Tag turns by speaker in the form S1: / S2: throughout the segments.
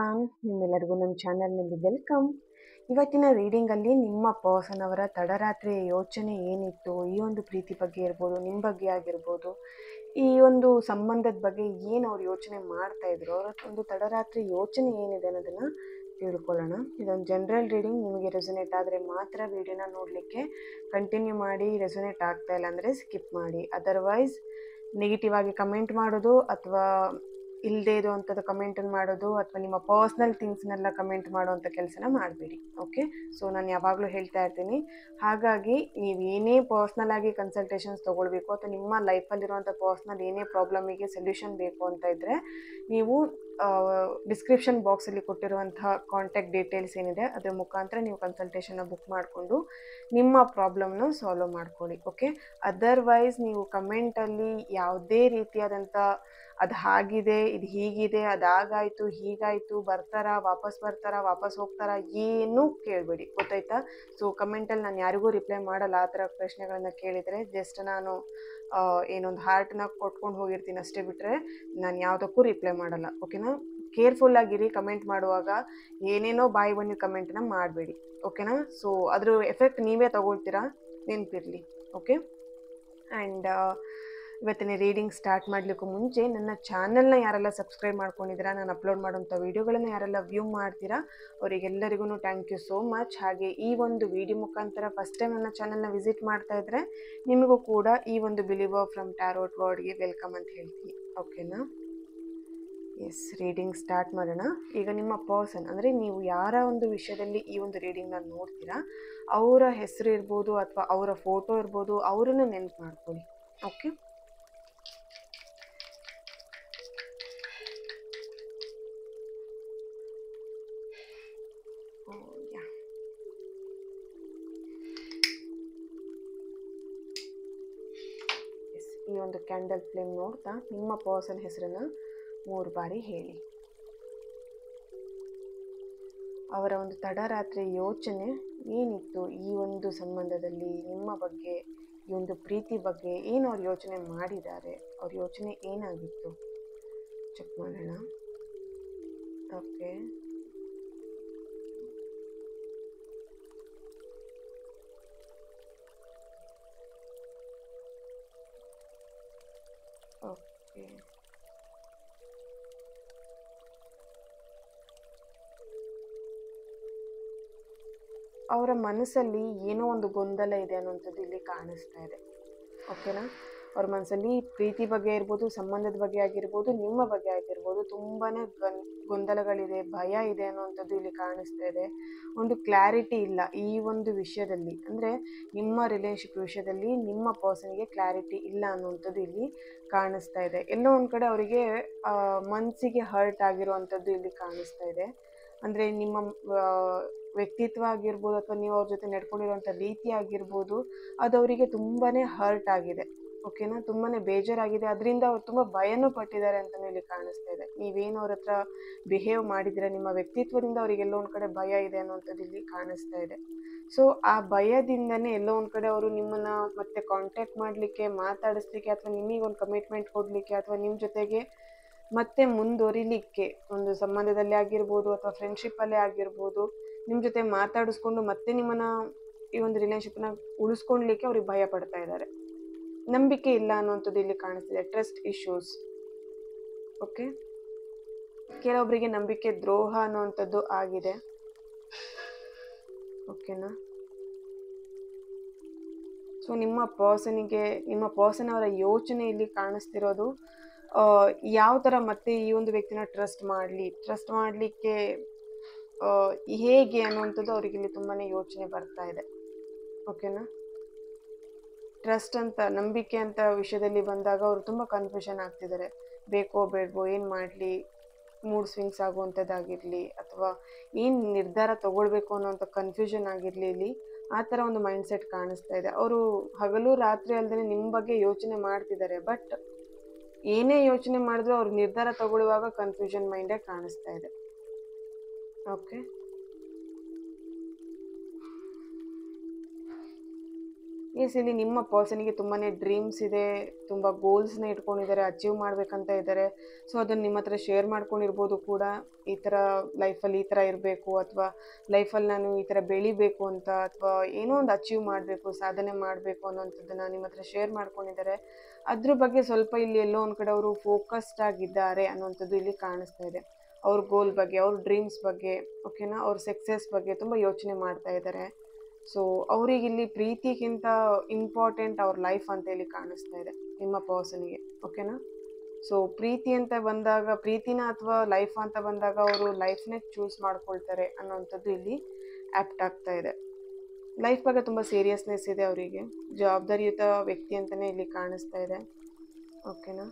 S1: Everyone, ನಿಮ್ಮೆಲ್ಲರಿಗೂ ನಮ್ಮ ಚಾನಲ್ನಲ್ಲಿ ವೆಲ್ಕಮ್. ಇವತ್ತಿನ ರೀಡಿಂಗಲ್ಲಿ ನಿಮ್ಮ ಪರ್ಸನ್ ಅವರ ತಡರಾತ್ರಿಯ ಯೋಚನೆ ಏನಿತ್ತು, ಈ ಒಂದು ಪ್ರೀತಿ ಬಗ್ಗೆ ಇರ್ಬೋದು, ನಿಮ್ಮ ಬಗ್ಗೆ ಆಗಿರ್ಬೋದು, ಈ ಒಂದು ಸಂಬಂಧದ ಬಗ್ಗೆ ಏನು ಅವ್ರು ಯೋಚನೆ ಮಾಡ್ತಾ ಇದ್ರು, ಅವರ ಒಂದು ತಡರಾತ್ರಿ ಯೋಚನೆ ಏನಿದೆ ಅನ್ನೋದನ್ನು ತಿಳ್ಕೊಳ್ಳೋಣ. ಇದೊಂದು ಜನರಲ್ ರೀಡಿಂಗ್. ನಿಮಗೆ ರೆಸೊನೇಟ್ ಆದರೆ ಮಾತ್ರ ವಿಡಿಯೋನ ನೋಡಲಿಕ್ಕೆ ಕಂಟಿನ್ಯೂ ಮಾಡಿ. ರೆಸೊನೇಟ್ ಆಗ್ತಾ ಇಲ್ಲ ಅಂದರೆ ಸ್ಕಿಪ್ ಮಾಡಿ. ಅದರ್ವೈಸ್ ನೆಗೆಟಿವ್ ಆಗಿ ಕಮೆಂಟ್ ಮಾಡೋದು ಅಥವಾ ಇಲ್ಲದೆ ಇರೋ ಅಂಥದ್ದು ಕಮೆಂಟನ್ನು ಮಾಡೋದು ಅಥವಾ ನಿಮ್ಮ ಪರ್ಸ್ನಲ್ ಥಿಂಗ್ಸ್ನೆಲ್ಲ ಕಮೆಂಟ್ ಮಾಡುವಂಥ ಕೆಲಸನ ಮಾಡಬೇಡಿ. ಓಕೆ, ಸೊ ನಾನು ಯಾವಾಗಲೂ ಹೇಳ್ತಾ ಇರ್ತೀನಿ, ಹಾಗಾಗಿ ನೀವು ಏನೇ ಪರ್ಸ್ನಲ್ ಆಗಿ ಕನ್ಸಲ್ಟೇಷನ್ಸ್ ತೊಗೊಳ್ಬೇಕು ಅಥವಾ ನಿಮ್ಮ ಲೈಫಲ್ಲಿರುವಂಥ ಪರ್ಸ್ನಲ್ ಏನೇ ಪ್ರಾಬ್ಲಮಿಗೆ ಸೊಲ್ಯೂಷನ್ ಬೇಕು ಅಂತ ಇದ್ದರೆ ನೀವು ಡಿಸ್ಕ್ರಿಪ್ಷನ್ ಬಾಕ್ಸಲ್ಲಿ ಕೊಟ್ಟಿರುವಂತಹ ಕಾಂಟ್ಯಾಕ್ಟ್ ಡೀಟೇಲ್ಸ್ ಏನಿದೆ ಅದರ ಮುಖಾಂತರ ನೀವು ಕನ್ಸಲ್ಟೇಷನ್ನ ಬುಕ್ ಮಾಡಿಕೊಂಡು ನಿಮ್ಮ ಪ್ರಾಬ್ಲಮ್ನ ಸಾಲ್ವ್ ಮಾಡ್ಕೊಳ್ಳಿ. ಓಕೆ, ಅದರ್ವೈಸ್ ನೀವು ಕಮೆಂಟಲ್ಲಿ ಯಾವುದೇ ರೀತಿಯಾದಂಥ ಅದು ಹಾಗಿದೆ, ಇದು ಹೀಗಿದೆ, ಅದಾಗಾಯಿತು, ಹೀಗಾಯಿತು, ಬರ್ತಾರಾ, ವಾಪಸ್ ಹೋಗ್ತಾರಾ, ಏನೂ ಕೇಳಬೇಡಿ. ಗೊತ್ತಾಯ್ತಾ? ಸೊ ಕಮೆಂಟಲ್ಲಿ ನಾನು ಯಾರಿಗೂ ರಿಪ್ಲೈ ಮಾಡಲ್ಲ. ಆ ಥರ ಪ್ರಶ್ನೆಗಳನ್ನ ಕೇಳಿದರೆ ಜಸ್ಟ್ ನಾನು ಏನೊಂದು ಹಾರ್ಟ್ನ ಕೊಟ್ಕೊಂಡು ಹೋಗಿರ್ತೀನಿ ಅಷ್ಟೇ, ಬಿಟ್ಟರೆ ನಾನು ಯಾವುದಕ್ಕೂ ರಿಪ್ಲೈ ಮಾಡಲ್ಲ. ಓಕೆನಾ? ಕೇರ್ಫುಲ್ಲಾಗಿರಿ ಕಮೆಂಟ್ ಮಾಡುವಾಗ. ಏನೇನೋ ಬಾಯಿ ಬಂದಿದ್ದ ಕಮೆಂಟನ್ನ ಮಾಡಬೇಡಿ. ಓಕೆನಾ? ಸೊ ಅದ್ರ ಎಫೆಕ್ಟ್ ನೀವೇ ತಗೊಳ್ತೀರಾ, ನೆನಪಿರಲಿ. ಓಕೆ, ಆ್ಯಂಡ್ ಇವತ್ತಿನ ರೀಡಿಂಗ್ ಸ್ಟಾರ್ಟ್ ಮಾಡಲಿಕ್ಕೂ ಮುಂಚೆ ನನ್ನ ಚಾನಲ್ನ ಯಾರೆಲ್ಲ ಸಬ್ಸ್ಕ್ರೈಬ್ ಮಾಡ್ಕೊಂಡಿದ್ದೀರಾ, ನಾನು ಅಪ್ಲೋಡ್ ಮಾಡೋಂಥ ವೀಡಿಯೋಗಳನ್ನು ಯಾರೆಲ್ಲ ವ್ಯೂ ಮಾಡ್ತೀರಾ ಅವರಿಗೆಲ್ಲರಿಗೂ ಥ್ಯಾಂಕ್ ಯು ಸೋ ಮಚ್. ಹಾಗೆ ಈ ಒಂದು ವಿಡಿಯೋ ಮುಖಾಂತರ ಫಸ್ಟ್ ಟೈಮ್ ನನ್ನ ಚಾನಲ್ನ ವಿಸಿಟ್ ಮಾಡ್ತಾ ಇದ್ದರೆ ನಿಮಗೂ ಕೂಡ ಈ ಒಂದು ಬಿಲೀವರ್ ಫ್ರಮ್ ಟ್ಯಾರೋಟ್ ವರ್ಡ್ಗೆ ವೆಲ್ಕಮ್ ಅಂತ ಹೇಳ್ತೀನಿ. ಓಕೆನಾ? ಎಸ್, ರೀಡಿಂಗ್ ಸ್ಟಾರ್ಟ್ ಮಾಡೋಣ. ಈಗ ನಿಮ್ಮ ಪರ್ಸನ್ ಅಂದರೆ ನೀವು ಯಾರ ಒಂದು ವಿಷಯದಲ್ಲಿ ಈ ಒಂದು ರೀಡಿಂಗ್ನ ನೋಡ್ತೀರಾ ಅವರ ಹೆಸರು ಇರ್ಬೋದು ಅಥವಾ ಅವರ ಫೋಟೋ ಇರ್ಬೋದು, ಅವರನ್ನು ನೆನಪು ಮಾಡ್ಕೊಳ್ಳಿ. ಓಕೆ, ಈ ಒಂದು ಕ್ಯಾಂಡಲ್ ಫ್ಲೇಮ್ ನೋಡ್ತಾ ನಿಮ್ಮ ಪರ್ಸನ್ ಹೆಸರನ್ನು 3 ಬಾರಿ ಹೇಳಿ. ಅವರ ಒಂದು ತಡರಾತ್ರಿ ಯೋಚನೆ ಏನಿತ್ತು ಈ ಒಂದು ಸಂಬಂಧದಲ್ಲಿ, ನಿಮ್ಮ ಬಗ್ಗೆ, ಈ ಒಂದು ಪ್ರೀತಿ ಬಗ್ಗೆ ಏನು ಅವ್ರು ಯೋಚನೆ ಮಾಡಿದ್ದಾರೆ, ಅವ್ರ ಯೋಚನೆ ಏನಾಗಿತ್ತು ಚೆಕ್ ಮಾಡೋಣ. ಓಕೆ, ಓಕೆ, ಅವರ ಮನಸ್ಸಲ್ಲಿ ಏನೋ ಒಂದು ಗೊಂದಲ ಇದೆ ಅನ್ನುವಂಥದ್ದು ಇಲ್ಲಿ ಕಾಣಿಸ್ತಾ ಇದೆ. ಓಕೆನಾ? ಅವ್ರ ಮನಸ್ಸಲ್ಲಿ ಪ್ರೀತಿ ಬಗ್ಗೆ ಇರ್ಬೋದು, ಸಂಬಂಧದ ಬಗ್ಗೆ ಆಗಿರ್ಬೋದು, ನಿಮ್ಮ ಬಗ್ಗೆ ಆಗಿರ್ಬೋದು ತುಂಬಾ ಗೊಂದಲಗಳಿದೆ, ಭಯ ಇದೆ ಅನ್ನುವಂಥದ್ದು ಇಲ್ಲಿ ಕಾಣಿಸ್ತಾ ಇದೆ. ಒಂದು ಕ್ಲಾರಿಟಿ ಇಲ್ಲ ಈ ಒಂದು ವಿಷಯದಲ್ಲಿ, ಅಂದರೆ ನಿಮ್ಮ ರಿಲೇಶನ್ಶಿಪ್ ವಿಷಯದಲ್ಲಿ ನಿಮ್ಮ ಪರ್ಸನ್ಗೆ ಕ್ಲಾರಿಟಿ ಇಲ್ಲ ಅನ್ನುವಂಥದ್ದು ಇಲ್ಲಿ ಕಾಣಿಸ್ತಾ ಇದೆ. ಎಲ್ಲೋ ಒಂದು ಕಡೆ ಅವರಿಗೆ ಮನಸ್ಸಿಗೆ ಹರ್ಟ್ ಆಗಿರುವಂಥದ್ದು ಇಲ್ಲಿ ಕಾಣಿಸ್ತಾ ಇದೆ. ಅಂದರೆ ನಿಮ್ಮ ವ್ಯಕ್ತಿತ್ವ ಆಗಿರ್ಬೋದು ಅಥವಾ ನೀವು ಅವ್ರ ಜೊತೆ ನಡ್ಕೊಂಡಿರುವಂಥ ರೀತಿ ಆಗಿರ್ಬೋದು, ಅದು ಅವರಿಗೆ ತುಂಬಾ ಹರ್ಟ್ ಆಗಿದೆ. ಓಕೆನಾ? ತುಂಬಾ ಬೇಜಾರಾಗಿದೆ. ಅದರಿಂದ ಅವ್ರು ತುಂಬ ಭಯನೂ ಪಟ್ಟಿದ್ದಾರೆ ಅಂತಲೂ ಇಲ್ಲಿ ಕಾಣಿಸ್ತಾ ಇದೆ. ನೀವೇನು ಅವ್ರ ಹತ್ರ ಬಿಹೇವ್ ಮಾಡಿದ್ದೀರಾ, ನಿಮ್ಮ ವ್ಯಕ್ತಿತ್ವದಿಂದ ಅವರಿಗೆಲ್ಲೋ ಒಂದು ಕಡೆ ಭಯ ಇದೆ ಅನ್ನೋಂಥದ್ದು ಇಲ್ಲಿ ಕಾಣಿಸ್ತಾ ಇದೆ. ಸೊ ಆ ಭಯದಿಂದನೇ ಎಲ್ಲೋ ಒಂದು ಕಡೆ ಅವರು ನಿಮ್ಮನ್ನು ಮತ್ತೆ ಕಾಂಟ್ಯಾಕ್ಟ್ ಮಾಡಲಿಕ್ಕೆ, ಮಾತಾಡಿಸ್ಲಿಕ್ಕೆ ಅಥವಾ ನಿಮಗೊಂದು ಕಮಿಟ್ಮೆಂಟ್ ಕೊಡಲಿಕ್ಕೆ ಅಥವಾ ನಿಮ್ಮ ಜೊತೆಗೆ ಮತ್ತೆ ಮುಂದುವರಿಲಿಕ್ಕೆ, ಒಂದು ಸಂಬಂಧದಲ್ಲಿ ಆಗಿರ್ಬೋದು ಅಥವಾ ಫ್ರೆಂಡ್ಶಿಪ್ಪಲ್ಲೇ ಆಗಿರ್ಬೋದು, ನಿಮ್ಮ ಜೊತೆ ಮಾತಾಡಿಸ್ಕೊಂಡು ಮತ್ತೆ ನಿಮ್ಮನ್ನು ಈ ಒಂದು ರಿಲೇಶನ್ಶಿಪ್ನ ಉಳಿಸ್ಕೊಳ್ಲಿಕ್ಕೆ ಅವ್ರಿಗೆ ಭಯ ಪಡ್ತಾ ಇದ್ದಾರೆ. ನಂಬಿಕೆ ಇಲ್ಲ ಅನ್ನುವಂಥದ್ದು ಇಲ್ಲಿ ಕಾಣಿಸ್ತಿದೆ. Trust issues. ಓಕೆ, ಕೆಲವೊಬ್ಬರಿಗೆ ನಂಬಿಕೆ ದ್ರೋಹ ಅನ್ನುವಂಥದ್ದು ಆಗಿದೆ. ಓಕೆನಾ? ಸೊ ನಿಮ್ಮ ಪರ್ಸನ್ ಅವರ ಯೋಚನೆ ಇಲ್ಲಿ ಕಾಣಿಸ್ತಿರೋದು ಯಾವ ಥರ ಮತ್ತೆ ಈ ಒಂದು ವ್ಯಕ್ತಿನ ಟ್ರಸ್ಟ್ ಮಾಡಲಿಕ್ಕೆ ಹೇಗೆ ಅನ್ನುವಂಥದ್ದು ಅವ್ರಿಗೆ ಇಲ್ಲಿ ತುಂಬಾ ಯೋಚನೆ ಬರ್ತಾ ಇದೆ. ಓಕೆನಾ? ಟ್ರಸ್ಟ್ ಅಂತ, ನಂಬಿಕೆ ಅಂತ ವಿಷಯದಲ್ಲಿ ಬಂದಾಗ ಅವರು ತುಂಬ ಕನ್ಫ್ಯೂಷನ್ ಆಗ್ತಿದ್ದಾರೆ. ಬೇಕೋ ಬೇಡವೋ, ಏನು ಮಾಡಲಿ, ಮೂಡ್ ಸ್ವಿಂಗ್ಸ್ ಆಗುವಂಥದ್ದಾಗಿರಲಿ ಅಥವಾ ಏನು ನಿರ್ಧಾರ ತಗೊಳ್ಬೇಕು ಅನ್ನೋಂಥ ಕನ್ಫ್ಯೂಷನ್ ಆಗಿರಲಿ, ಇಲ್ಲಿ ಆ ಥರ ಒಂದು ಮೈಂಡ್ಸೆಟ್ ಕಾಣಿಸ್ತಾ ಇದೆ. ಅವರು ಹಗಲು ರಾತ್ರಿ ಅಲ್ಲದೆ ನಿಮ್ಮ ಬಗ್ಗೆ ಯೋಚನೆ ಮಾಡ್ತಿದ್ದಾರೆ, ಬಟ್ ಏನೇ ಯೋಚನೆ ಮಾಡಿದ್ರು ಅವ್ರು ನಿರ್ಧಾರ ತಗೊಳ್ಳುವಾಗ ಕನ್ಫ್ಯೂಷನ್ ಮೈಂಡೇ ಕಾಣಿಸ್ತಾ ಇದೆ. ಓಕೆ, ಎಸ್, ಇಲ್ಲಿ ನಿಮ್ಮ ಪರ್ಸನ್ಗೆ ತುಂಬಾ ಡ್ರೀಮ್ಸ್ ಇದೆ, ತುಂಬ ಗೋಲ್ಸ್ನ ಇಟ್ಕೊಂಡಿದ್ದಾರೆ, ಅಚೀವ್ ಮಾಡಬೇಕಂತ ಇದ್ದಾರೆ. ಸೊ ಅದನ್ನು ನಿಮ್ಮ ಹತ್ರ ಶೇರ್ ಮಾಡ್ಕೊಂಡಿರ್ಬೋದು ಕೂಡ. ಈ ಥರ ಲೈಫಲ್ಲಿ ಈ ಥರ ಇರಬೇಕು, ಅಥವಾ ಲೈಫಲ್ಲಿ ನಾನು ಈ ಥರ ಬೆಳಿಬೇಕು ಅಂತ, ಅಥವಾ ಏನೋ ಒಂದು ಅಚೀವ್ ಮಾಡಬೇಕು, ಸಾಧನೆ ಮಾಡಬೇಕು ಅನ್ನೋಂಥದ್ದನ್ನು ನಿಮ್ಮ ಹತ್ರ ಶೇರ್ ಮಾಡ್ಕೊಂಡಿದ್ದಾರೆ. ಅದ್ರ ಬಗ್ಗೆ ಸ್ವಲ್ಪ ಇಲ್ಲಿ ಎಲ್ಲೋ ಒಂದು ಕಡೆ ಅವರು ಫೋಕಸ್ಡ್ ಆಗಿದ್ದಾರೆ ಅನ್ನೋಂಥದ್ದು ಇಲ್ಲಿ ಕಾಣಿಸ್ತಾ ಇದೆ. ಅವ್ರ ಗೋಲ್ ಬಗ್ಗೆ, ಅವ್ರ ಡ್ರೀಮ್ಸ್ ಬಗ್ಗೆ, ಓಕೆನಾ, ಅವ್ರ ಸಕ್ಸಸ್ ಬಗ್ಗೆ ತುಂಬ ಯೋಚನೆ ಮಾಡ್ತಾ ಇದ್ದಾರೆ. ಸೊ ಅವರಿಗಿಲ್ಲಿ ಪ್ರೀತಿಗಿಂತ ಇಂಪಾರ್ಟೆಂಟ್ ಅವ್ರ ಲೈಫ್ ಅಂತ ಇಲ್ಲಿ ಕಾಣಿಸ್ತಾ ಇದೆ ನಿಮ್ಮ ಪರ್ಸನ್ಗೆ, ಓಕೆನಾ. ಸೊ ಪ್ರೀತಿ ಅಂತ ಬಂದಾಗ, ಪ್ರೀತಿನ ಅಥವಾ ಲೈಫ್ ಅಂತ ಬಂದಾಗ ಅವರು ಲೈಫ್ನೇ ಚೂಸ್ ಮಾಡ್ಕೊಳ್ತಾರೆ ಅನ್ನೋವಂಥದ್ದು ಇಲ್ಲಿ ಆ್ಯಪ್ಟ್ ಆಗ್ತಾ ಇದೆ. ಲೈಫ್ ಬಗ್ಗೆ ತುಂಬ ಸೀರಿಯಸ್ನೆಸ್ ಇದೆ ಅವರಿಗೆ, ಜವಾಬ್ದಾರಿಯುತ ವ್ಯಕ್ತಿ ಅಂತಲೇ ಇಲ್ಲಿ ಕಾಣಿಸ್ತಾ ಇದೆ, ಓಕೆನಾ.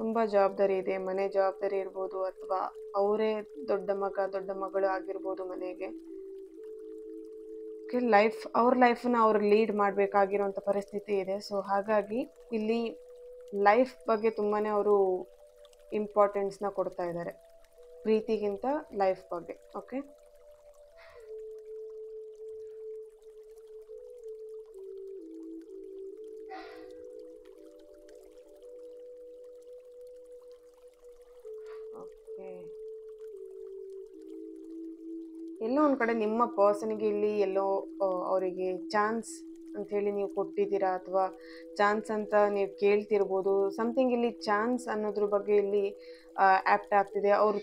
S1: ತುಂಬ ಜವಾಬ್ದಾರಿ ಇದೆ, ಮನೆ ಜವಾಬ್ದಾರಿ ಇರ್ಬೋದು, ಅಥವಾ ಅವರೇ ದೊಡ್ಡ ಮಗ ದೊಡ್ಡ ಮಗಳು ಆಗಿರ್ಬೋದು ಮನೆಗೆ. ಅವ್ರ ಲೈಫನ್ನ ಅವ್ರು ಲೀಡ್ ಮಾಡಬೇಕಾಗಿರೋಂಥ ಪರಿಸ್ಥಿತಿ ಇದೆ. ಸೊ ಹಾಗಾಗಿ ಇಲ್ಲಿ ಲೈಫ್ ಬಗ್ಗೆ ತುಂಬಾ ಅವರು ಇಂಪಾರ್ಟೆನ್ಸ್ನ ಕೊಡ್ತಾ ಇದ್ದಾರೆ, ಪ್ರೀತಿಗಿಂತ ಲೈಫ್ ಬಗ್ಗೆ, ಓಕೆ. ಓಕೆ, ಎಲ್ಲೋ ಒಂದು ಕಡೆ ನಿಮ್ಮ ಪರ್ಸನ್ಗೆ ಇಲ್ಲಿ ಎಲ್ಲೋ ಅವರಿಗೆ ಚಾನ್ಸ್ ಅಂಥೇಳಿ ನೀವು ಕೊಟ್ಟಿದ್ದೀರಾ, ಅಥವಾ ಚಾನ್ಸ್ ಅಂತ ನೀವು ಕೇಳ್ತಿರ್ಬೋದು. ಸಮಥಿಂಗ್ ಇಲ್ಲಿ ಚಾನ್ಸ್ ಅನ್ನೋದ್ರ ಬಗ್ಗೆ ಇಲ್ಲಿ ಆ್ಯಪ್ಟ್ ಆಗ್ತಿದೆ. ಅವರು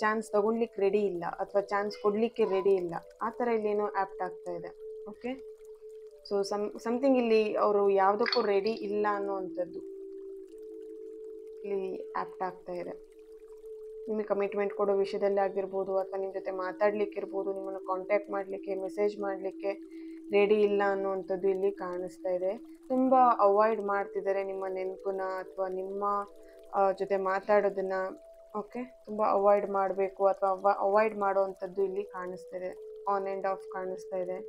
S1: ಚಾನ್ಸ್ ತಗೊಳ್ಲಿಕ್ಕೆ ರೆಡಿ ಇಲ್ಲ, ಅಥವಾ ಚಾನ್ಸ್ ಕೊಡಲಿಕ್ಕೆ ರೆಡಿ ಇಲ್ಲ, ಆ ಥರ ಇಲ್ಲೇನೋ ಆ್ಯಪ್ಟ್ ಆಗ್ತಾ ಇದೆ, ಓಕೆ. ಸೊ ಸಮಥಿಂಗ್ ಇಲ್ಲಿ ಅವರು ಯಾವುದಕ್ಕೂ ರೆಡಿ ಇಲ್ಲ ಅನ್ನೋವಂಥದ್ದು ಇಲ್ಲಿ ಆ್ಯಪ್ಟ್ ಆಗ್ತಾ ಇದೆ. ನಿಮಗೆ ಕಮಿಟ್ಮೆಂಟ್ ಕೊಡೋ ವಿಷಯದಲ್ಲಿ ಆಗಿರ್ಬೋದು, ಅಥವಾ ನಿಮ್ಮ ಜೊತೆ ಮಾತಾಡ್ಲಿಕ್ಕಿರ್ಬೋದು, ನಿಮ್ಮನ್ನು ಕಾಂಟ್ಯಾಕ್ಟ್ ಮಾಡಲಿಕ್ಕೆ, ಮೆಸೇಜ್ ಮಾಡಲಿಕ್ಕೆ ರೆಡಿ ಇಲ್ಲ ಅನ್ನೋವಂಥದ್ದು ಇಲ್ಲಿ ಕಾಣಿಸ್ತಾ ಇದೆ. ತುಂಬ ಅವಾಯ್ಡ್ ಮಾಡ್ತಿದ್ದಾರೆ ನಿಮ್ಮ ನೆನಪನ್ನ, ಅಥವಾ ನಿಮ್ಮ ಜೊತೆ ಮಾತಾಡೋದನ್ನು, ಓಕೆ. ತುಂಬ ಅವಾಯ್ಡ್ ಮಾಡಬೇಕು, ಅಥವಾ ಅವಾಯ್ಡ್ ಮಾಡೋವಂಥದ್ದು ಇಲ್ಲಿ ಕಾಣಿಸ್ತಾ ಇದೆ, ಆನ್ ಆ್ಯಂಡ್ ಆಫ್ ಕಾಣಿಸ್ತಾ ಇದೆ.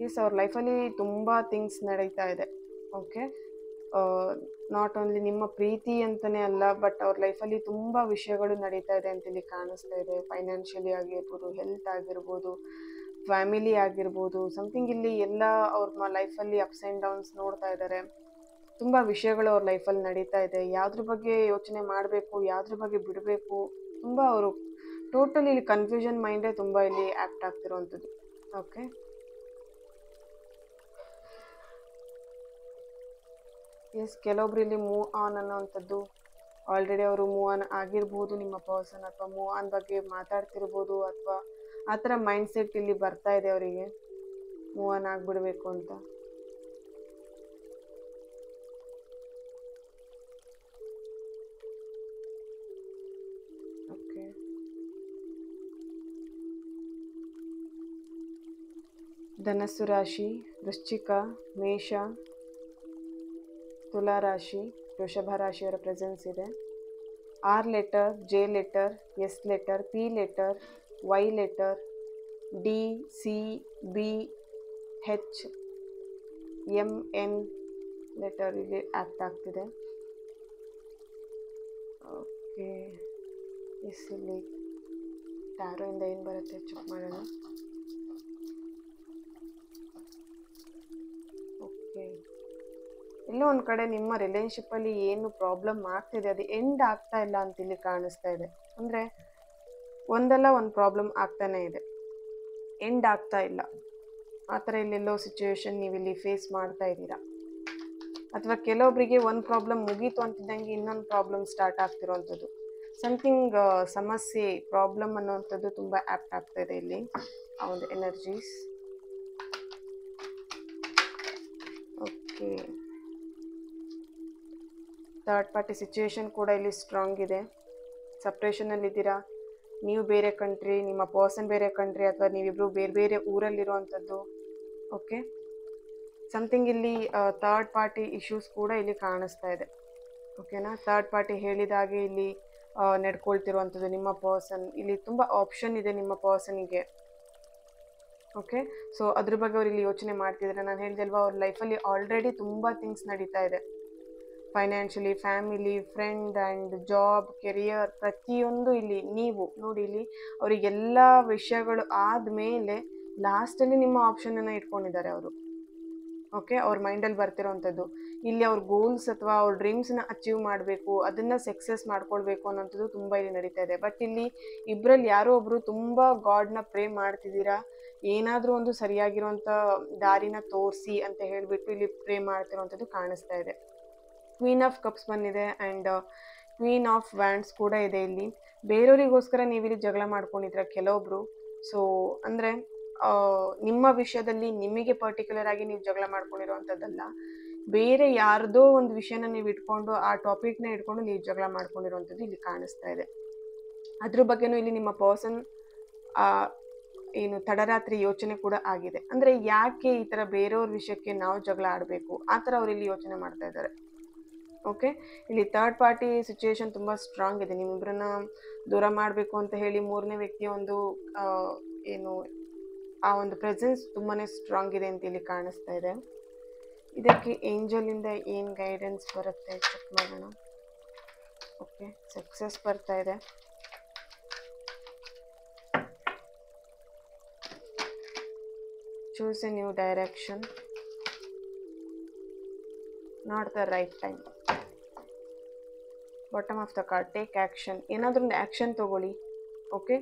S1: ಎಸ್, ಅವ್ರ ಲೈಫಲ್ಲಿ ತುಂಬ ಥಿಂಗ್ಸ್ ನಡೀತಾ ಇದೆ, ಓಕೆ. ನಾಟ್ ಓನ್ಲಿ ನಿಮ್ಮ ಪ್ರೀತಿ ಅಂತಲೇ ಅಲ್ಲ, ಬಟ್ ಅವ್ರ ಲೈಫಲ್ಲಿ ತುಂಬ ವಿಷಯಗಳು ನಡೀತಾ ಇದೆ ಅಂತೇಳಿ ಕಾಣಿಸ್ತಾ ಇದೆ. ಫೈನಾನ್ಷಿಯಲಿ ಆಗಿರ್ಬೋದು, ಹೆಲ್ತ್ ಆಗಿರ್ಬೋದು, ಫ್ಯಾಮಿಲಿ ಆಗಿರ್ಬೋದು, ಸಮಥಿಂಗ್ ಇಲ್ಲಿ ಎಲ್ಲ ಅವ್ರ ಲೈಫಲ್ಲಿ ಅಪ್ಸ್ ಆ್ಯಂಡ್ ಡೌನ್ಸ್ ನೋಡ್ತಾ ಇದ್ದಾರೆ. ತುಂಬ ವಿಷಯಗಳು ಅವ್ರ ಲೈಫಲ್ಲಿ ನಡೀತಾ ಇದೆ. ಯಾವುದ್ರ ಬಗ್ಗೆ ಯೋಚನೆ ಮಾಡಬೇಕು, ಯಾವುದ್ರ ಬಗ್ಗೆ ಬಿಡಬೇಕು, ತುಂಬ ಅವರು ಟೋಟಲಿ ಇಲ್ಲಿ ಕನ್ಫ್ಯೂಷನ್ ಮೈಂಡೇ ತುಂಬ ಇಲ್ಲಿ ಆ್ಯಕ್ಟ್ ಆಗ್ತಿರೋವಂಥದ್ದು, ಓಕೆ. ಎಸ್, ಕೆಲವೊಬ್ರು ಇಲ್ಲಿ ಮೂವ್ ಆನ್ ಅನ್ನೋವಂಥದ್ದು, ಆಲ್ರೆಡಿ ಅವರು ಮೂವ್ ಆನ್ ಆಗಿರ್ಬೋದು ನಿಮ್ಮ ಪರ್ಸನ್, ಅಥವಾ ಮೂವ್ ಆನ್ ಬಗ್ಗೆ ಮಾತಾಡ್ತಿರ್ಬೋದು, ಅಥವಾ ಆ ಥರ ಮೈಂಡ್ಸೆಟ್ ಇಲ್ಲಿ ಬರ್ತಾ ಇದೆ ಅವರಿಗೆ, ಮೂವ್ ಆನ್ ಆಗಿಬಿಡ್ಬೇಕು ಅಂತ. ಓಕೆ, ಧನಸ್ಸು ರಾಶಿ, ವೃಶ್ಚಿಕ, ಮೇಷ, ತುಲಾ ರಾಶಿ, ವೃಷಭ ರಾಶಿಯವರ ಪ್ರೆಸೆನ್ಸ್ ಇದೆ. R letter, J letter, S letter, P letter, Y letter, D, C, B, H, M, N letter ಇಲ್ಲಿ ಆ್ಯಕ್ಟ್ ಆಗ್ತಿದೆ, ಓಕೆ. ಎಸ್, ಇಲ್ಲಿ ಟ್ಯಾರೋಯಿಂದ ಏನು ಬರುತ್ತೆ ಚೆಕ್ ಮಾಡೋಣ. ಓಕೆ, ಎಲ್ಲೋ ಒಂದು ಕಡೆ ನಿಮ್ಮ ರಿಲೇಶನ್ಶಿಪ್ಪಲ್ಲಿ ಏನು ಪ್ರಾಬ್ಲಮ್ ಆಗ್ತಿದೆ, ಅದು ಎಂಡ್ ಆಗ್ತಾ ಇಲ್ಲ ಅಂತ ಇಲ್ಲಿ ಕಾಣಿಸ್ತಾ ಇದೆ. ಅಂದರೆ ಒಂದಲ್ಲ ಒಂದು ಪ್ರಾಬ್ಲಮ್ ಆಗ್ತಾನೆ ಇದೆ, ಎಂಡ್ ಆಗ್ತಾ ಇಲ್ಲ. ಆ ಥರ ಇಲ್ಲೆಲ್ಲೋ ಸಿಚುವೇಶನ್ ನೀವಿಲ್ಲಿ ಫೇಸ್ ಮಾಡ್ತಾ ಇದ್ದೀರಾ, ಅಥವಾ ಕೆಲವೊಬ್ಬರಿಗೆ ಒಂದು ಪ್ರಾಬ್ಲಮ್ ಮುಗೀತು ಅಂತಿದ್ದಂಗೆ ಇನ್ನೊಂದು ಪ್ರಾಬ್ಲಮ್ ಸ್ಟಾರ್ಟ್ ಆಗ್ತಿರೋವಂಥದ್ದು, ಸಮಥಿಂಗ್ ಸಮಸ್ಯೆ, ಪ್ರಾಬ್ಲಮ್ ಅನ್ನೋವಂಥದ್ದು ತುಂಬ ಆ್ಯಪ್ಟ್ ಆಗ್ತಾ ಇದೆ ಇಲ್ಲಿ ಆ ಒಂದು energies, okay. Third party situation ಕೂಡ ಇಲ್ಲಿ ಸ್ಟ್ರಾಂಗ್ ಇದೆ. ಸಪ್ರೇಷನಲ್ಲಿದ್ದೀರಾ, ನೀವು ಬೇರೆ ಕಂಟ್ರಿ, ನಿಮ್ಮ ಪರ್ಸನ್ ಬೇರೆ ಕಂಟ್ರಿ, ಅಥವಾ ನೀವಿಬ್ಬರು ಬೇರೆ ಬೇರೆ ಊರಲ್ಲಿರುವಂಥದ್ದು, ಓಕೆ. ಸಮಥಿಂಗ್ ಇಲ್ಲಿ ಥರ್ಡ್ ಪಾರ್ಟಿ ಇಶ್ಯೂಸ್ ಕೂಡ ಇಲ್ಲಿ ಕಾಣಿಸ್ತಾ ಇದೆ, ಓಕೆನಾ. ಥರ್ಡ್ ಪಾರ್ಟಿ ಹೇಳಿದಾಗೆ ಇಲ್ಲಿ ನಡ್ಕೊಳ್ತಿರುವಂಥದ್ದು ನಿಮ್ಮ ಪರ್ಸನ್, ಇಲ್ಲಿ ತುಂಬ ಆಪ್ಷನ್ ಇದೆ ನಿಮ್ಮ ಪರ್ಸನಿಗೆ, ಓಕೆ. ಸೊ ಅದ್ರ ಬಗ್ಗೆ ಅವ್ರು ಇಲ್ಲಿ ಯೋಚನೆ ಮಾಡ್ತಿದ್ದಾರೆ. ನಾನು ಹೇಳಿದೆ ಅಲ್ವಾ, ಅವ್ರ ಲೈಫಲ್ಲಿ ಆಲ್ರೆಡಿ ತುಂಬ ಥಿಂಗ್ಸ್ ನಡೀತಾ ಇದೆ, financially, family, friend and job, career ಪ್ರತಿಯೊಂದು ಇಲ್ಲಿ ನೀವು ನೋಡಿ, ಇಲ್ಲಿ ಅವರಿಗೆಲ್ಲ ವಿಷಯಗಳು ಆದಮೇಲೆ ಲಾಸ್ಟಲ್ಲಿ ನಿಮ್ಮ ಆಪ್ಷನನ್ನು ಇಟ್ಕೊಂಡಿದ್ದಾರೆ ಅವರು. ಓಕೆ, ಅವ್ರ ಮೈಂಡಲ್ಲಿ ಬರ್ತಿರೋವಂಥದ್ದು ಇಲ್ಲಿ ಅವ್ರ ಗೋಲ್ಸ್ ಅಥವಾ ಅವ್ರ ಡ್ರೀಮ್ಸ್ನ ಅಚೀವ್ ಮಾಡಬೇಕು, ಅದನ್ನು ಸಕ್ಸಸ್ ಮಾಡ್ಕೊಳ್ಬೇಕು ಅನ್ನೋಂಥದ್ದು ತುಂಬ ಇಲ್ಲಿ ನಡೀತಾ ಇದೆ. ಬಟ್ ಇಲ್ಲಿ ಇಬ್ಬರಲ್ಲಿ ಯಾರೋ ಒಬ್ಬರು ತುಂಬ ಗಾಡ್ನ ಪ್ರೇ ಮಾಡ್ತಿದ್ದೀರಾ, ಏನಾದರೂ ಒಂದು ಸರಿಯಾಗಿರುವಂಥ ದಾರಿನ ತೋರಿಸಿ ಅಂತ ಹೇಳಿಬಿಟ್ಟು ಇಲ್ಲಿ ಪ್ರೇ ಮಾಡ್ತಿರೋವಂಥದ್ದು ಕಾಣಿಸ್ತಾ ಇದೆ. ಕ್ವೀನ್ ಆಫ್ ಕಪ್ಸ್ ಬಂದಿದೆ ಆ್ಯಂಡ್ ಕ್ವೀನ್ ಆಫ್ ವ್ಯಾಂಡ್ಸ್ ಕೂಡ ಇದೆ. ಇಲ್ಲಿ ಬೇರೆಯವರಿಗೋಸ್ಕರ ನೀವಿಲ್ಲಿ ಜಗಳ ಮಾಡ್ಕೊಂಡಿದ್ರ ಕೆಲವೊಬ್ರು. ಸೊ ಅಂದರೆ ನಿಮ್ಮ ವಿಷಯದಲ್ಲಿ ನಿಮಗೆ ಪರ್ಟಿಕ್ಯುಲರ್ ಆಗಿ ನೀವು ಜಗಳ ಮಾಡ್ಕೊಂಡಿರೋವಂಥದ್ದಲ್ಲ, ಬೇರೆ ಯಾರ್ದೋ ಒಂದು ವಿಷಯನ ನೀವು ಇಟ್ಕೊಂಡು ಆ ಟಾಪಿಕ್ನ ಇಟ್ಕೊಂಡು ನೀವು ಜಗಳ ಮಾಡ್ಕೊಂಡಿರೋವಂಥದ್ದು ಇಲ್ಲಿ ಕಾಣಿಸ್ತಾ ಇದೆ. ಅದ್ರ ಬಗ್ಗೆನೂ ಇಲ್ಲಿ ನಿಮ್ಮ ಪರ್ಸನ್ ಏನು ತಡರಾತ್ರಿ ಯೋಚನೆ ಕೂಡ ಆಗಿದೆ. ಅಂದರೆ ಯಾಕೆ ಈ ಥರ ಬೇರೆಯವ್ರ ವಿಷಯಕ್ಕೆ ನಾವು ಜಗಳ ಆಡಬೇಕು, ಆ ಥರ ಅವ್ರು ಇಲ್ಲಿ ಯೋಚನೆ ಮಾಡ್ತಾ ಇದ್ದಾರೆ. ಓಕೆ, ಇಲ್ಲಿ ಥರ್ಡ್ ಪಾರ್ಟಿ ಸಿಚುವೇಶನ್ ತುಂಬ ಸ್ಟ್ರಾಂಗ್ ಇದೆ. ನಿಮ್ಮಿಬ್ಬರನ್ನ ದೂರ ಮಾಡಬೇಕು ಅಂತ ಹೇಳಿ ಮೂರನೇ ವ್ಯಕ್ತಿಯ ಒಂದು ಏನು ಆ ಒಂದು ಪ್ರೆಸೆನ್ಸ್ ತುಂಬಾ ಸ್ಟ್ರಾಂಗ್ ಇದೆ ಅಂತ ಇಲ್ಲಿ ಕಾಣಿಸ್ತಾ ಇದೆ. ಇದಕ್ಕೆ ಏಂಜಲಿಂದ ಏನು ಗೈಡೆನ್ಸ್ ಬರುತ್ತೆ ಚೆಕ್ ಮಾಡೋಣ. ಓಕೆ, ಸಕ್ಸಸ್ ಬರ್ತಾ ಇದೆ. Choose A new direction, not the right time. Bottom of the card, take action. ಏನಾದರೂ ಒಂದು ಆ್ಯಕ್ಷನ್ ತೊಗೊಳ್ಳಿ. ಓಕೆ,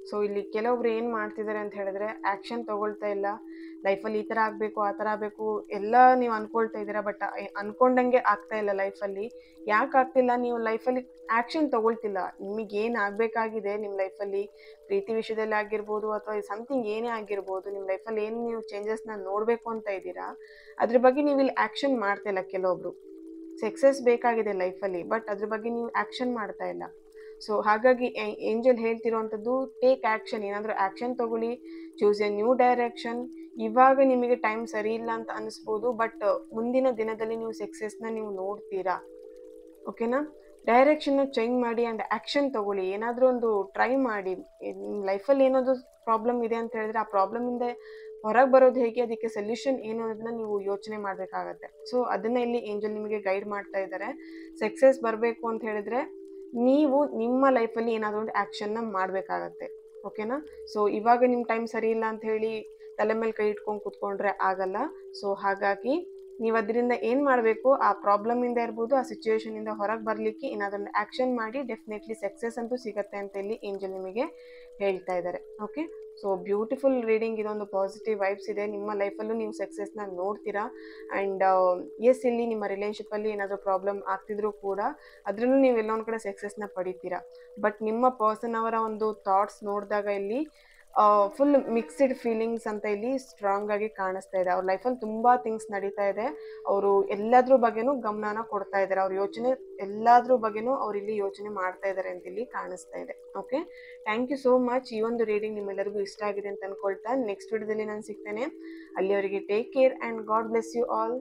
S1: ಸೊ ಇಲ್ಲಿ ಕೆಲವೊಬ್ರು ಏನು ಮಾಡ್ತಿದ್ದಾರೆ ಅಂತ ಹೇಳಿದ್ರೆ ಆ್ಯಕ್ಷನ್ ತೊಗೊಳ್ತಾ ಇಲ್ಲ. ಲೈಫಲ್ಲಿ ಈ ಥರ ಆಗಬೇಕು, ಆ ಥರ ಆಗಬೇಕು ಎಲ್ಲ ನೀವು ಅಂದ್ಕೊಳ್ತಾ ಇದ್ದೀರಾ, ಬಟ್ ಅಂದ್ಕೊಂಡಂಗೆ ಆಗ್ತಾ ಇಲ್ಲ ಲೈಫಲ್ಲಿ. ಯಾಕೆ ಆಗ್ತಿಲ್ಲ? ನೀವು ಲೈಫಲ್ಲಿ ಆ್ಯಕ್ಷನ್ ತೊಗೊಳ್ತಿಲ್ಲ. ನಿಮಗೇನು ಆಗಬೇಕಾಗಿದೆ ನಿಮ್ಮ ಲೈಫಲ್ಲಿ, ಪ್ರೀತಿ ವಿಷಯದಲ್ಲಿ ಆಗಿರ್ಬೋದು ಅಥವಾ ಸಮಥಿಂಗ್ ಏನೇ ಆಗಿರ್ಬೋದು, ನಿಮ್ಮ ಲೈಫಲ್ಲಿ ಏನು ನೀವು ಚೇಂಜಸ್ನ ನೋಡಬೇಕು ಅಂತ ಇದ್ದೀರಾ, ಅದ್ರ ಬಗ್ಗೆ ನೀವು ಇಲ್ಲಿ ಆ್ಯಕ್ಷನ್ ಮಾಡ್ತಾ ಇಲ್ಲ. ಕೆಲವೊಬ್ರು ಸಕ್ಸಸ್ ಬೇಕಾಗಿದೆ ಲೈಫಲ್ಲಿ, ಬಟ್ ಅದ್ರ ಬಗ್ಗೆ ನೀವು ಆ್ಯಕ್ಷನ್ ಮಾಡ್ತಾ ಇಲ್ಲ. ಸೊ ಹಾಗಾಗಿ ಏಂಜಲ್ ಹೇಳ್ತಿರೋವಂಥದ್ದು ಟೇಕ್ ಆ್ಯಕ್ಷನ್. ಏನಾದರೂ ಆ್ಯಕ್ಷನ್ ತೊಗೊಳ್ಳಿ, ಚೂಸ್ ಎ ನ್ಯೂ ಡೈರೆಕ್ಷನ್. ಇವಾಗ ನಿಮಗೆ ಟೈಮ್ ಸರಿ ಇಲ್ಲ ಅಂತ ಅನಿಸ್ಬೋದು, ಬಟ್ ಮುಂದಿನ ದಿನದಲ್ಲಿ ನೀವು ಸಕ್ಸಸ್ನ ನೀವು ನೋಡ್ತೀರಾ. ಓಕೆನಾ? ಡೈರೆಕ್ಷನ್ನ ಚೇಂಜ್ ಮಾಡಿ ಆ್ಯಂಡ್ ಆ್ಯಕ್ಷನ್ ತೊಗೊಳ್ಳಿ. ಏನಾದರೂ ಒಂದು ಟ್ರೈ ಮಾಡಿ. ನಿಮ್ಮ ಲೈಫಲ್ಲಿ ಏನಾದರೂ ಪ್ರಾಬ್ಲಮ್ ಇದೆ ಅಂತ ಹೇಳಿದ್ರೆ ಆ ಪ್ರಾಬ್ಲಮಿಂದ ಹೊರಗೆ ಬರೋದು ಹೇಗೆ, ಅದಕ್ಕೆ ಸೊಲ್ಯೂಷನ್ ಏನು ಅನ್ನೋದನ್ನ ನೀವು ಯೋಚನೆ ಮಾಡಬೇಕಾಗತ್ತೆ. ಸೊ ಅದನ್ನು ಇಲ್ಲಿ ಏಂಜಲ್ ನಿಮಗೆ ಗೈಡ್ ಮಾಡ್ತಾ ಇದ್ದಾರೆ. ಸಕ್ಸಸ್ ಬರಬೇಕು ಅಂತ ಹೇಳಿದ್ರೆ ನೀವು ನಿಮ್ಮ ಲೈಫಲ್ಲಿ ಏನಾದರೂ ಒಂದು ಆ್ಯಕ್ಷನ್ನ ಮಾಡಬೇಕಾಗತ್ತೆ. ಓಕೆನಾ? ಸೊ ಇವಾಗ ನಿಮ್ಮ ಟೈಮ್ ಸರಿ ಇಲ್ಲ ಅಂತ ಹೇಳಿ ತಲೆ ಮೇಲೆ ಕೈ ಇಟ್ಕೊಂಡು ಕೂತ್ಕೊಂಡ್ರೆ ಆಗಲ್ಲ. ಸೊ ಹಾಗಾಗಿ ನೀವು ಅದರಿಂದ ಏನು ಮಾಡಬೇಕು, ಆ ಪ್ರಾಬ್ಲಮಿಂದ ಇರ್ಬೋದು, ಆ ಸಿಚುವೇಶನಿಂದ ಹೊರಗೆ ಬರಲಿಕ್ಕೆ ಏನಾದರೂ ಆ್ಯಕ್ಷನ್ ಮಾಡಿ ಡೆಫಿನೆಟ್ಲಿ ಸಕ್ಸಸ್ ಅಂತೂ ಸಿಗುತ್ತೆ ಅಂತ ಇಲ್ಲಿ ಏಂಜಲ್ ನಿಮಗೆ ಹೇಳ್ತಾ ಇದ್ದಾರೆ. Okay, so beautiful reading. ಇದೊಂದು ಪಾಸಿಟಿವ್ ವೈಬ್ಸ್ ಇದೆ. ನಿಮ್ಮ ಲೈಫಲ್ಲೂ ನೀವು ಸಕ್ಸಸ್ನ ನೋಡ್ತೀರಾ. ಆ್ಯಂಡ್ ಎಸ್, ಇಲ್ಲಿ ನಿಮ್ಮ ರಿಲೇಶನ್ಶಿಪ್ಪಲ್ಲಿ ಏನಾದರೂ ಪ್ರಾಬ್ಲಮ್ ಆಗ್ತಿದ್ರೂ ಕೂಡ ಅದರಲ್ಲೂ ನೀವು ಎಲ್ಲೊಂದು ಕಡೆ ಸಕ್ಸಸ್ನ ಪಡಿತೀರಾ. ಬಟ್ ನಿಮ್ಮ ಪರ್ಸನ್ ಅವರ ಒಂದು ಥಾಟ್ಸ್ ನೋಡಿದಾಗ ಇಲ್ಲಿ ಫುಲ್ ಮಿಕ್ಸ್ಡ್ ಫೀಲಿಂಗ್ಸ್ ಅಂತ ಇಲ್ಲಿ ಸ್ಟ್ರಾಂಗ್ ಆಗಿ ಕಾಣಿಸ್ತಾ ಇದೆ. ಅವ್ರ ಲೈಫಲ್ಲಿ ತುಂಬ ಥಿಂಗ್ಸ್ ನಡೀತಾ ಇದೆ. ಅವರು ಎಲ್ಲದ್ರ ಬಗ್ಗೆನೂ ಗಮನನ ಕೊಡ್ತಾ ಇದ್ದಾರೆ. ಅವ್ರ ಯೋಚನೆ ಎಲ್ಲದ್ರ ಬಗ್ಗೆನೂ ಅವ್ರು ಇಲ್ಲಿ ಯೋಚನೆ ಮಾಡ್ತಾ ಇದ್ದಾರೆ ಅಂತ ಇಲ್ಲಿ ಕಾಣಿಸ್ತಾ ಇದೆ. Okay, thank you so much. ಈ ಒಂದು ರೀಡಿಂಗ್ ನಿಮ್ಮೆಲ್ಲರಿಗೂ ಇಷ್ಟ ಆಗಿದೆ ಅಂತ ಅನ್ಕೊಳ್ತಾ ನೆಕ್ಸ್ಟ್ ವಿಡಿಯೋದಲ್ಲಿ ನಾನು ಸಿಗ್ತೇನೆ. ಅಲ್ಲಿವರೆಗೆ take care and God bless you all.